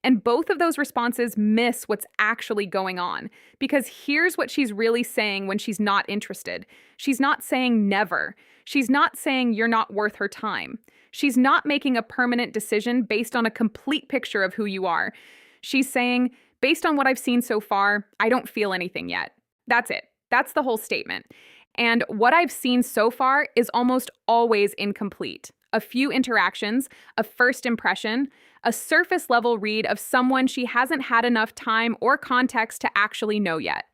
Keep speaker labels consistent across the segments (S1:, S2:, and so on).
S1: And both of those responses miss what's actually going on. Because here's what she's really saying when she's not interested. She's not saying never. She's not saying you're not worth her time. She's not making a permanent decision based on a complete picture of who you are. She's saying, based on what I've seen so far, I don't feel anything yet. That's it. That's the whole statement. And what I've seen so far is almost always incomplete. A few interactions, a first impression, a surface level read of someone she hasn't had enough time or context to actually know yet.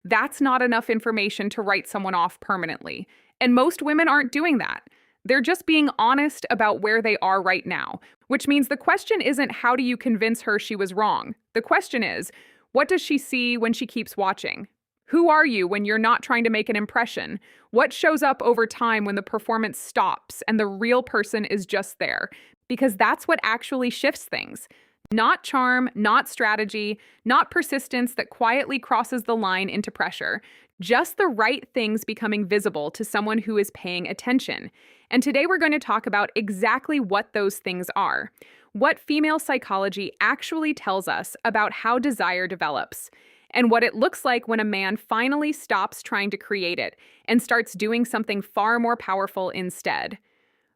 S1: That's not enough information to write someone off permanently. And most women aren't doing that. They're just being honest about where they are right now, which means the question isn't how do you convince her she was wrong? The question is, what does she see when she keeps watching? Who are you when you're not trying to make an impression? What shows up over time when the performance stops and the real person is just there? Because that's what actually shifts things. Not charm, not strategy, not persistence that quietly crosses the line into pressure. Just the right things becoming visible to someone who is paying attention. And today we're going to talk about exactly what those things are. What female psychology actually tells us about how desire develops. And what it looks like when a man finally stops trying to create it and starts doing something far more powerful instead.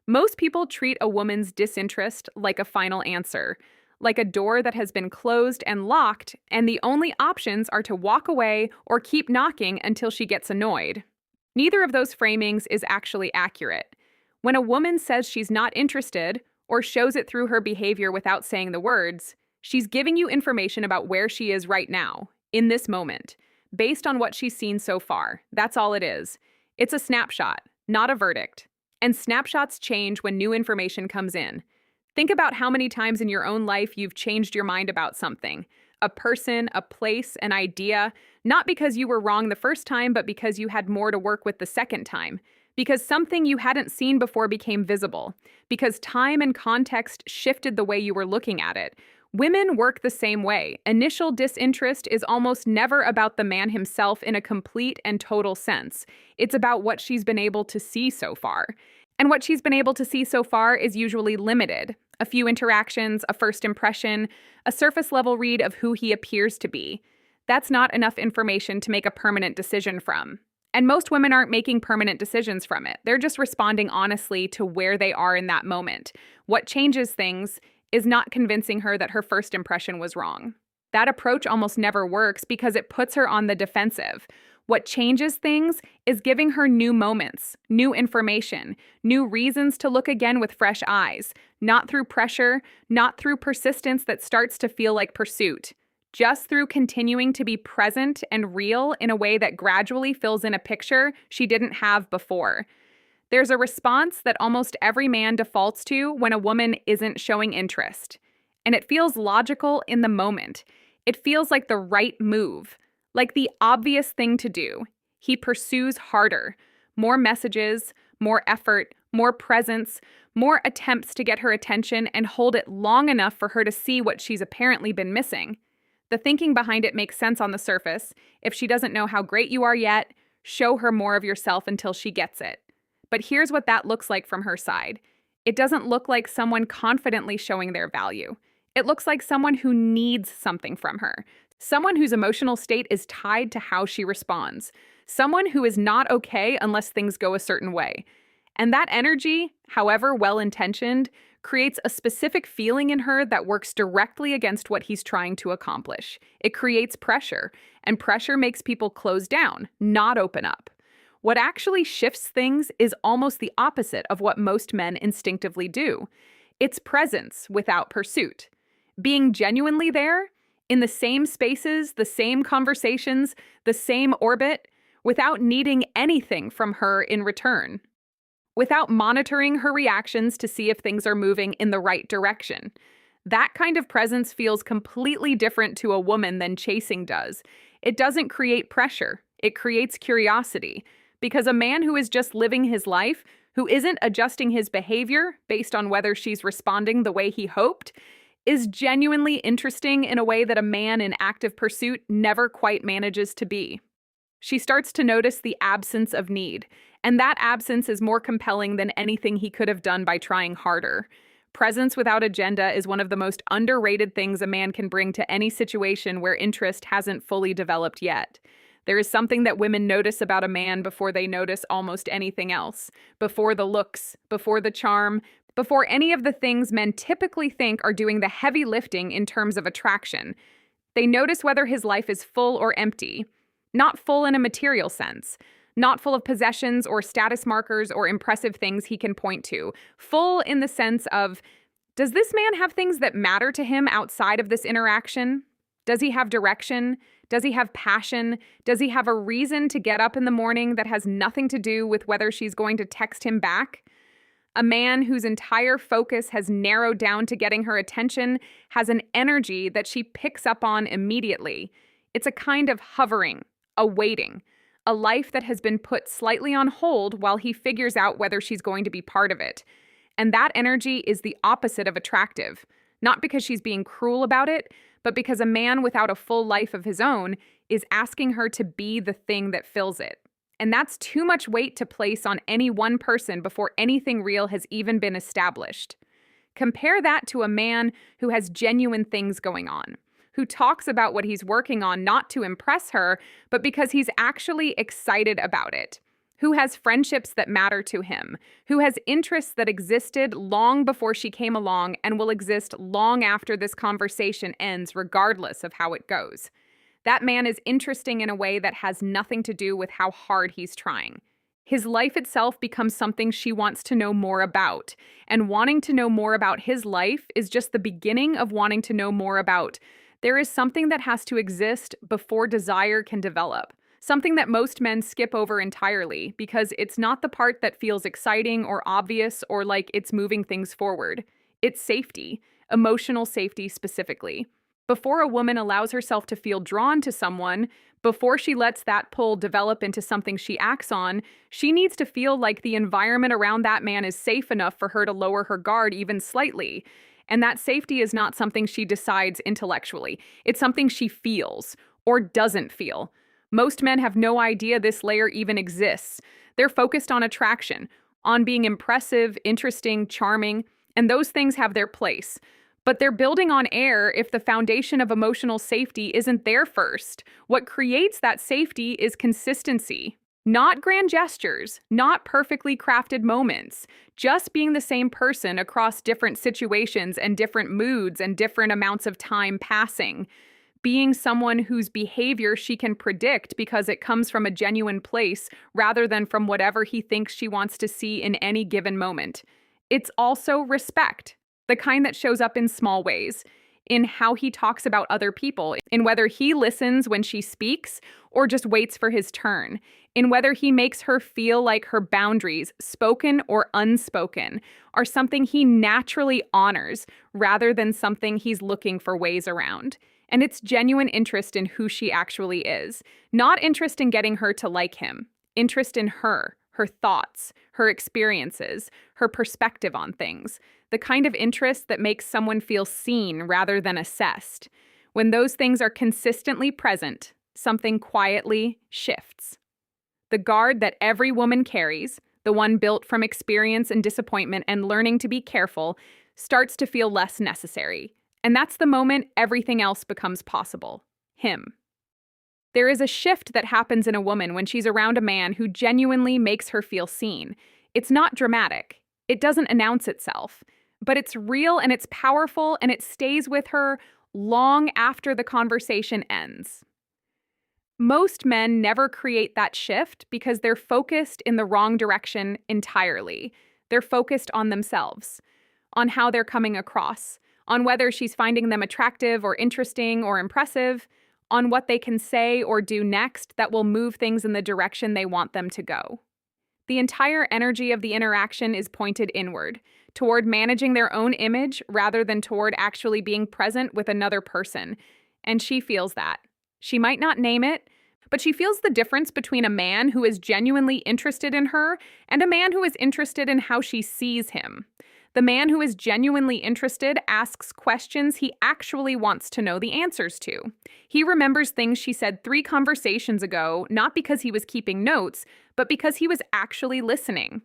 S1: Most people treat a woman's disinterest like a final answer, like a door that has been closed and locked, and the only options are to walk away or keep knocking until she gets annoyed. Neither of those framings is actually accurate. When a woman says she's not interested, or shows it through her behavior without saying the words, she's giving you information about where she is right now, in this moment, based on what she's seen so far. That's all it is. It's a snapshot, not a verdict. And snapshots change when new information comes in. Think about how many times in your own life you've changed your mind about something. A person, a place, an idea, not because you were wrong the first time, but because you had more to work with the second time. Because something you hadn't seen before became visible. Because time and context shifted the way you were looking at it. Women work the same way. Initial disinterest is almost never about the man himself in a complete and total sense. It's about what she's been able to see so far. And what she's been able to see so far is usually limited. A few interactions, a first impression, a surface-level read of who he appears to be. That's not enough information to make a permanent decision from. And most women aren't making permanent decisions from it. They're just responding honestly to where they are in that moment. What changes things is not convincing her that her first impression was wrong. That approach almost never works because it puts her on the defensive. What changes things is giving her new moments, new information, new reasons to look again with fresh eyes, not through pressure, not through persistence that starts to feel like pursuit, just through continuing to be present and real in a way that gradually fills in a picture she didn't have before. There's a response that almost every man defaults to when a woman isn't showing interest. And it feels logical in the moment. It feels like the right move, like the obvious thing to do. He pursues harder, more messages, more effort, more presence, more attempts to get her attention and hold it long enough for her to see what she's apparently been missing. The thinking behind it makes sense on the surface. If she doesn't know how great you are yet, show her more of yourself until she gets it. But here's what that looks like from her side. It doesn't look like someone confidently showing their value. It looks like someone who needs something from her. Someone whose emotional state is tied to how she responds. Someone who is not okay unless things go a certain way. And that energy, however well-intentioned, creates a specific feeling in her that works directly against what he's trying to accomplish. It creates pressure, and pressure makes people close down, not open up. What actually shifts things is almost the opposite of what most men instinctively do. It's presence without pursuit. Being genuinely there, in the same spaces, the same conversations, the same orbit, without needing anything from her in return. Without monitoring her reactions to see if things are moving in the right direction. That kind of presence feels completely different to a woman than chasing does. It doesn't create pressure. It creates curiosity. Because a man who is just living his life, who isn't adjusting his behavior based on whether she's responding the way he hoped, is genuinely interesting in a way that a man in active pursuit never quite manages to be. She starts to notice the absence of need, and that absence is more compelling than anything he could have done by trying harder. Presence without agenda is one of the most underrated things a man can bring to any situation where interest hasn't fully developed yet. There is something that women notice about a man before they notice almost anything else, before the looks, before the charm, before any of the things men typically think are doing the heavy lifting in terms of attraction. They notice whether his life is full or empty. Not full in a material sense, not full of possessions or status markers or impressive things he can point to. Full in the sense of, does this man have things that matter to him outside of this interaction? Does he have direction? Does he have passion? Does he have a reason to get up in the morning that has nothing to do with whether she's going to text him back? A man whose entire focus has narrowed down to getting her attention has an energy that she picks up on immediately. It's a kind of hovering, a waiting, a life that has been put slightly on hold while he figures out whether she's going to be part of it. And that energy is the opposite of attractive, not because she's being cruel about it, but because a man without a full life of his own is asking her to be the thing that fills it. And that's too much weight to place on any one person before anything real has even been established. Compare that to a man who has genuine things going on, who talks about what he's working on not to impress her, but because he's actually excited about it, who has friendships that matter to him, who has interests that existed long before she came along and will exist long after this conversation ends, regardless of how it goes. That man is interesting in a way that has nothing to do with how hard he's trying. His life itself becomes something she wants to know more about, and wanting to know more about his life is just the beginning of wanting to know more about. There is something that has to exist before desire can develop, something that most men skip over entirely because it's not the part that feels exciting or obvious or like it's moving things forward. It's safety, emotional safety specifically. Before a woman allows herself to feel drawn to someone, before she lets that pull develop into something she acts on, she needs to feel like the environment around that man is safe enough for her to lower her guard even slightly. And that safety is not something she decides intellectually. It's something she feels or doesn't feel. Most men have no idea this layer even exists. They're focused on attraction, on being impressive, interesting, charming, and those things have their place. But they're building on air if the foundation of emotional safety isn't there first. What creates that safety is consistency. Not grand gestures, not perfectly crafted moments, just being the same person across different situations and different moods and different amounts of time passing. Being someone whose behavior she can predict because it comes from a genuine place rather than from whatever he thinks she wants to see in any given moment. It's also respect. The kind that shows up in small ways, in how he talks about other people, in whether he listens when she speaks or just waits for his turn, in whether he makes her feel like her boundaries, spoken or unspoken, are something he naturally honors rather than something he's looking for ways around. And it's genuine interest in who she actually is, not interest in getting her to like him, interest in her thoughts, her experiences, her perspective on things, the kind of interest that makes someone feel seen rather than assessed. When those things are consistently present, something quietly shifts. The guard that every woman carries, the one built from experience and disappointment and learning to be careful, starts to feel less necessary. And that's the moment everything else becomes possible. Him. There is a shift that happens in a woman when she's around a man who genuinely makes her feel seen. It's not dramatic. It doesn't announce itself. But it's real and it's powerful and it stays with her long after the conversation ends. Most men never create that shift because they're focused in the wrong direction entirely. They're focused on themselves, on how they're coming across, on whether she's finding them attractive or interesting or impressive, on what they can say or do next that will move things in the direction they want them to go. The entire energy of the interaction is pointed inward, toward managing their own image rather than toward actually being present with another person. And she feels that. She might not name it, but she feels the difference between a man who is genuinely interested in her and a man who is interested in how she sees him. The man who is genuinely interested asks questions he actually wants to know the answers to. He remembers things she said 3 conversations ago, not because he was keeping notes, but because he was actually listening.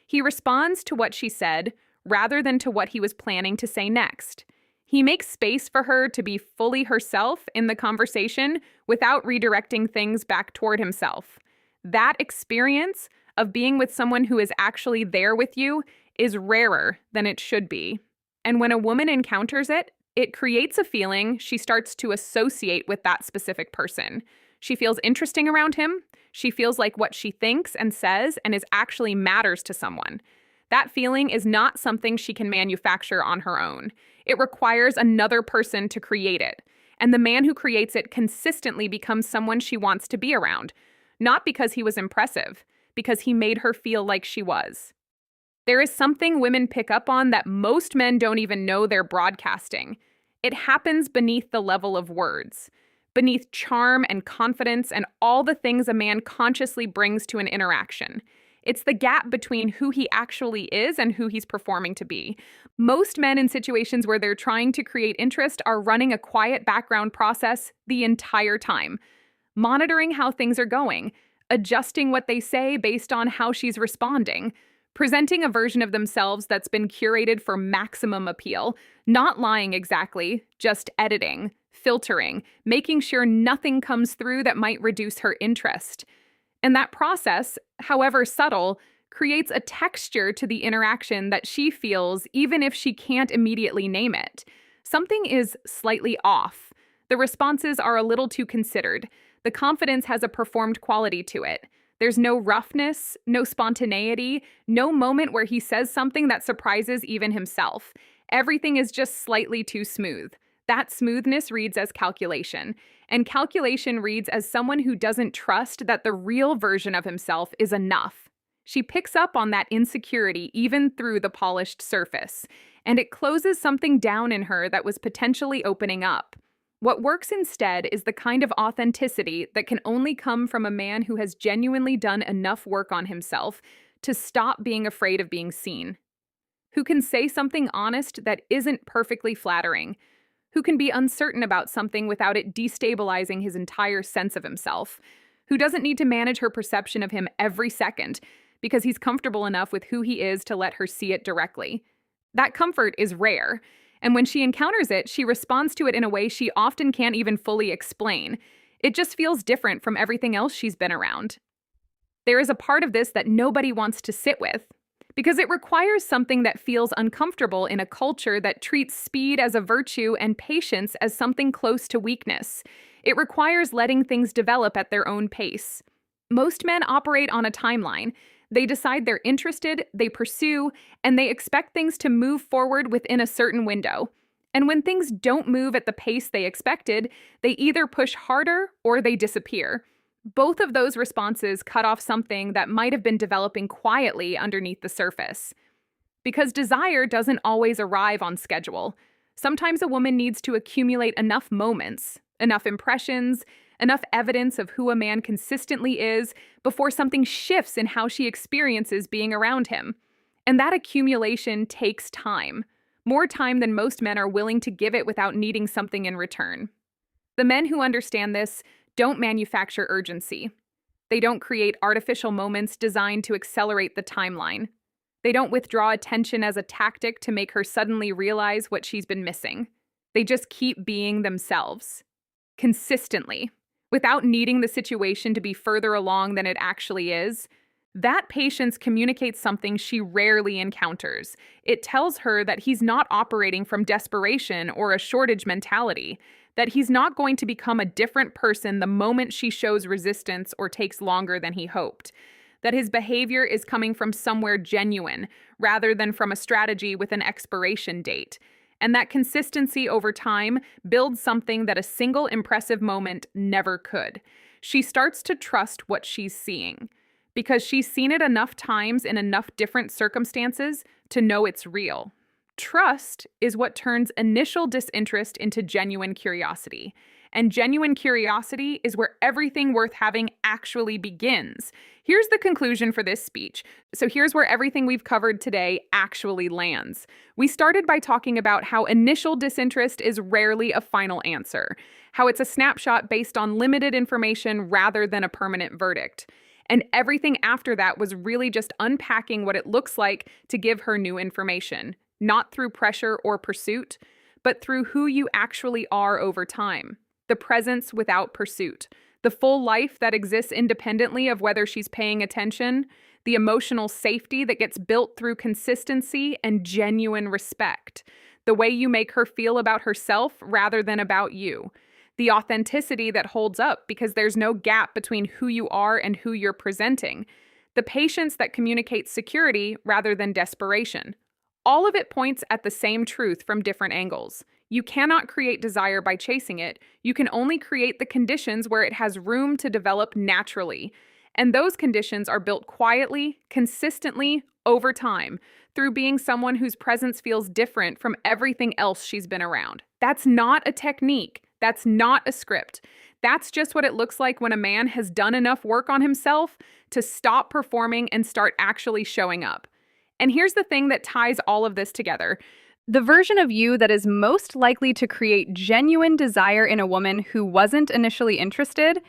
S1: He responds to what she said, rather than to what he was planning to say next. He makes space for her to be fully herself in the conversation without redirecting things back toward himself. That experience of being with someone who is actually there with you is rarer than it should be. And when a woman encounters it, it creates a feeling she starts to associate with that specific person. She feels interesting around him. She feels like what she thinks and says and is actually matters to someone. That feeling is not something she can manufacture on her own. It requires another person to create it. And the man who creates it consistently becomes someone she wants to be around. Not because he was impressive, because he made her feel like she was. There is something women pick up on that most men don't even know they're broadcasting. It happens beneath the level of words, beneath charm and confidence and all the things a man consciously brings to an interaction. It's the gap between who he actually is and who he's performing to be. Most men in situations where they're trying to create interest are running a quiet background process the entire time, monitoring how things are going, adjusting what they say based on how she's responding, presenting a version of themselves that's been curated for maximum appeal, not lying exactly, just editing, filtering, making sure nothing comes through that might reduce her interest. And that process, however subtle, creates a texture to the interaction that she feels even if she can't immediately name it. Something is slightly off. The responses are a little too considered. The confidence has a performed quality to it. There's no roughness, no spontaneity, no moment where he says something that surprises even himself. Everything is just slightly too smooth. That smoothness reads as calculation, and calculation reads as someone who doesn't trust that the real version of himself is enough. She picks up on that insecurity even through the polished surface, and it closes something down in her that was potentially opening up. What works instead is the kind of authenticity that can only come from a man who has genuinely done enough work on himself to stop being afraid of being seen, who can say something honest that isn't perfectly flattering, who can be uncertain about something without it destabilizing his entire sense of himself, who doesn't need to manage her perception of him every second because he's comfortable enough with who he is to let her see it directly. That comfort is rare, and when she encounters it, she responds to it in a way she often can't even fully explain. It just feels different from everything else she's been around. There is a part of this that nobody wants to sit with, because it requires something that feels uncomfortable in a culture that treats speed as a virtue and patience as something close to weakness. It requires letting things develop at their own pace. Most men operate on a timeline. They decide they're interested, they pursue, and they expect things to move forward within a certain window. And when things don't move at the pace they expected, they either push harder or they disappear. Both of those responses cut off something that might have been developing quietly underneath the surface. Because desire doesn't always arrive on schedule. Sometimes a woman needs to accumulate enough moments, enough impressions, enough evidence of who a man consistently is before something shifts in how she experiences being around him. And that accumulation takes time. More time than most men are willing to give it without needing something in return. The men who understand this don't manufacture urgency. They don't create artificial moments designed to accelerate the timeline. They don't withdraw attention as a tactic to make her suddenly realize what she's been missing. They just keep being themselves. Consistently. Without needing the situation to be further along than it actually is. That patience communicates something she rarely encounters. It tells her that he's not operating from desperation or a shortage mentality, that he's not going to become a different person the moment she shows resistance or takes longer than he hoped, that his behavior is coming from somewhere genuine rather than from a strategy with an expiration date, and that consistency over time builds something that a single impressive moment never could. She starts to trust what she's seeing, because she's seen it enough times in enough different circumstances to know it's real. Trust is what turns initial disinterest into genuine curiosity. And genuine curiosity is where everything worth having actually begins. Here's the conclusion for this speech. So here's where everything we've covered today actually lands. We started by talking about how initial disinterest is rarely a final answer, how it's a snapshot based on limited information rather than a permanent verdict. And everything after that was really just unpacking what it looks like to give her new information, not through pressure or pursuit, but through who you actually are over time. The presence without pursuit, the full life that exists independently of whether she's paying attention, the emotional safety that gets built through consistency and genuine respect, the way you make her feel about herself rather than about you, the authenticity that holds up because there's no gap between who you are and who you're presenting, the patience that communicates security rather than desperation. All of it points at the same truth from different angles. You cannot create desire by chasing it. You can only create the conditions where it has room to develop naturally. And those conditions are built quietly, consistently, over time, through being someone whose presence feels different from everything else she's been around. That's not a technique. That's not a script. That's just what it looks like when a man has done enough work on himself to stop performing and start actually showing up. And here's the thing that ties all of this together. The version of you that is most likely to create genuine desire in a woman who wasn't initially interested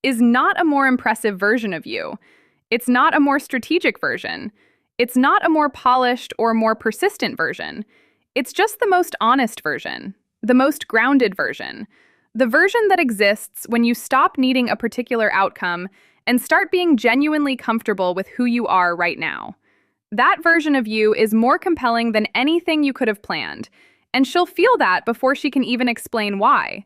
S1: is not a more impressive version of you. It's not a more strategic version. It's not a more polished or more persistent version. It's just the most honest version, the most grounded version, the version that exists when you stop needing a particular outcome and start being genuinely comfortable with who you are right now. That version of you is more compelling than anything you could have planned, and she'll feel that before she can even explain why.